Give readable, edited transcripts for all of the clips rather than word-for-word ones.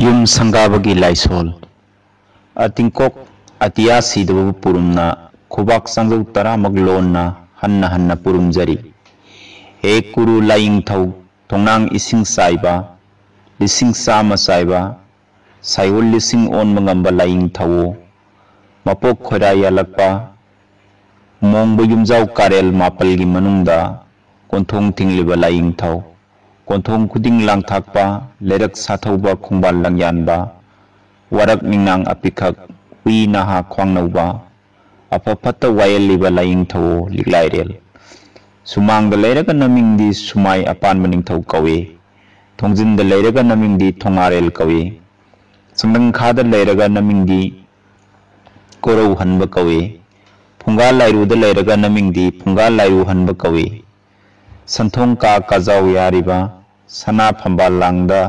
ꯌꯨꯝ ꯁꯪꯒꯥꯕꯒꯤ ꯂꯥꯏꯁꯣꯜ ꯑꯇꯤꯡꯀꯣꯛ ꯑꯇꯤꯌꯥ ꯁꯤꯗꯕ ꯄꯨꯔꯨꯝꯅ ꯈꯨꯕꯥꯛ ꯆꯥꯡꯖꯧ 10ꯃꯛ ꯂꯣꯟꯅ ꯍꯟꯅ ꯄꯨꯔꯨꯝꯖꯔꯤ ꯍꯦ ꯀꯨꯔꯨ ꯂꯥꯏꯌꯤꯡꯊꯧ ꯊꯣꯡꯅꯥꯡ ꯏꯁꯤꯡ ꯆꯥꯏꯕ ꯂꯤꯁꯤꯡ ꯆꯥꯝꯃ ꯆꯥꯏꯕ ꯁꯥꯏꯑꯣꯜ ꯂꯤꯁꯤꯡ ꯑꯣꯟꯕ ꯉꯝꯕ ꯂꯥꯏꯌꯤꯡꯊꯧ ꯃꯄꯣꯛ ꯈꯣꯏꯔꯥ ꯌꯥꯜꯂꯛꯄ ꯃꯣꯡꯕ ꯌꯨꯝꯖꯥꯎ ꯀꯥꯔꯦꯜ 4ꯒꯤ ꯃꯅꯨꯡꯗ ꯀꯣꯟꯊꯣꯡ ꯊꯤꯡꯂꯤꯕ ꯂꯥꯏꯌꯤꯡꯊꯧ ꯀꯣꯟꯊꯣꯡ ꯈꯨꯗꯤꯡ ꯂꯥꯡꯊꯥꯛꯄ ꯂꯩꯔꯛ ꯁꯥꯊꯧꯕ ꯈꯣꯡꯕꯥꯜ ꯂꯪꯌꯥꯟꯕ ꯋꯥꯔꯛ ꯅꯤꯡꯅꯥꯡ ꯑꯄꯤꯈꯛ ꯍꯨꯏ ꯅꯍꯥ ꯈ꯭ꯋꯥꯡꯅꯧꯕ ꯑꯐ ꯐꯠꯇ ꯋꯥꯌꯦꯜꯂꯤꯕ ꯂꯥꯏꯌꯤꯡꯊꯧ ꯂꯤꯛꯂꯥꯏꯔꯦꯜ ꯁꯨꯃꯥꯡꯗ ꯂꯩꯔꯒ ꯅꯃꯤꯡꯗꯤ ꯁꯨꯃꯥꯏ ꯑꯄꯥꯟꯕ ꯅꯤꯡꯊꯧ ꯀꯧꯏ ꯊꯣꯡꯖꯤꯟꯗ ꯂꯩꯔꯒ ꯅꯃꯤꯡꯗꯤ ꯊꯣꯡꯉꯥꯔꯦꯜ ꯀꯧꯏ ꯆꯪꯗꯪꯈꯥꯗ ꯂꯩꯔꯒ ꯅꯃꯤꯡꯗꯤ ꯀꯣꯔꯧ ꯍꯟꯕ ꯀꯧꯏ ꯐꯨꯡꯒꯥ ꯂꯥꯏꯔꯨꯗ ꯂꯩꯔꯒ ꯅꯃꯤꯡꯗꯤ ꯐꯨꯡꯒꯥ ꯂꯥꯏꯔꯨ ꯍꯟꯕ ꯀꯧꯏ ꯁꯟꯊꯣꯡ ꯀꯥ ꯀꯥꯖꯥꯎ ꯌꯥꯔꯤꯕ ꯁꯅꯥ ꯐꯝꯕꯥꯜ ꯂꯥꯡꯗ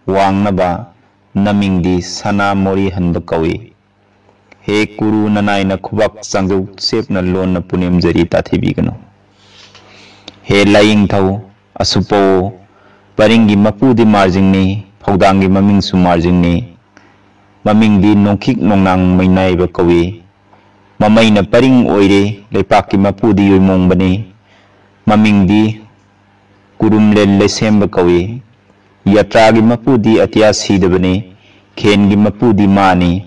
ꯋꯥꯡꯅꯕ ꯅꯃꯤꯡꯗꯤ ꯁꯅꯥ ꯃꯣꯔꯤ ꯍꯟꯕ ꯀꯧꯏ ꯍꯦ ꯀꯨꯔꯨ ꯅꯅꯥꯏꯅ ꯈꯨꯕꯥꯛ ꯆꯥꯡꯖꯧ ꯆꯦꯞꯅ ꯂꯣꯟꯅ ꯄꯨꯅꯦꯝꯖꯔꯤ ꯇꯥꯊꯤꯕꯤꯒꯅꯨ ꯍꯦ ꯂꯥꯏꯌꯤꯡꯊꯧ ꯑꯁꯨꯄꯧ ꯄꯔꯤꯡꯒꯤ ꯃꯄꯨꯗꯤ ꯃꯥꯔꯖꯤꯡꯅꯤ ꯐꯧꯗꯥꯡꯒꯤ ꯃꯃꯤꯡꯁꯨ ꯃꯥꯔꯖꯤꯡꯅꯤ ꯃꯃꯤꯡꯗꯤ ꯅꯣꯡꯈꯤꯛ ꯅꯣꯡꯅꯥꯡ ꯃꯩꯅꯥꯏꯕ ꯀꯧꯏ ꯃꯃꯩꯅ ꯄꯔꯤꯡ ꯑꯣꯏꯔꯦ ꯂꯩꯄꯥꯛꯀꯤ ꯃꯄꯨꯗꯤ ꯌꯣꯏꯃꯣꯡꯕꯅꯤ ꯃꯃꯤꯡꯗꯤ ꯀꯨꯔꯨꯝꯂꯦꯜ ꯂꯩꯁꯦꯝꯕ ꯀꯧꯏ ꯌꯥꯇ꯭ꯔꯥꯒꯤ ꯃꯄꯨꯗꯤ ꯑꯇꯤꯌꯥ ꯁꯤꯗꯕꯅꯤ ꯈꯦꯟꯒꯤ ꯃꯄꯨꯗꯤ ꯃꯥꯅꯤ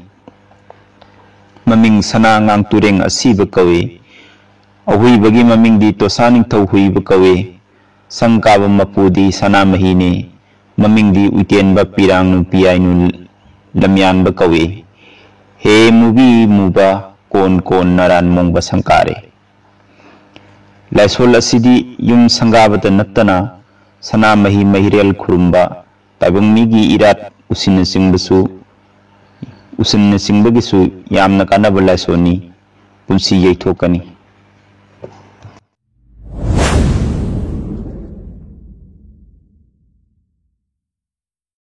ꯃꯃꯤꯡ ꯁꯅꯥ ꯉꯥꯡꯇꯨꯔꯦꯡ ꯑꯁꯤꯕ ꯀꯧꯏ ꯑꯍꯨꯏꯕꯒꯤ ꯃꯃꯤꯡꯗꯤ ꯇꯣꯁꯥ ꯅꯤꯡꯊꯧ ꯍꯨꯏꯕ ꯀꯧꯏ ꯁꯪ ꯀꯥꯕ ꯃꯄꯨꯗꯤ ꯁꯅꯥꯃꯍꯤꯅꯤ ꯃꯃꯤꯡꯗꯤ ꯎꯏꯇꯦꯟꯕ ꯄꯤꯔꯥꯡꯅꯨ ꯄꯤꯌꯥꯏꯅꯨ ꯂꯝꯌꯥꯟꯕ ꯀꯧꯏ ꯍꯦ ꯃꯨꯕꯤ ꯃꯨꯕ ꯀꯣꯟ ꯀꯣꯟ ꯅꯔꯥꯟ ꯃꯣꯡꯕ ꯁꯪꯀꯥꯔꯦ ꯂꯥꯏꯁꯣꯜ ꯑꯁꯤꯗꯤ ꯌꯨꯝ ꯁꯪꯒꯥꯕꯗ ꯅꯠꯇꯅ ꯁꯅꯥꯃꯍꯤ ꯃꯍꯤꯔꯦꯜ ꯈꯨꯔꯨꯝꯕ ꯇꯥꯏꯕꯪ ꯃꯤꯒꯤ ꯏꯔꯥꯠ ꯎꯁꯤꯟꯅꯆꯤꯡꯕꯒꯤꯁꯨ ꯌꯥꯝꯅ ꯀꯥꯟꯅꯕ ꯂꯥꯏꯁꯣꯜꯅꯤ ꯄꯨꯟꯁꯤ ꯌꯩꯊꯣꯛꯀꯅꯤ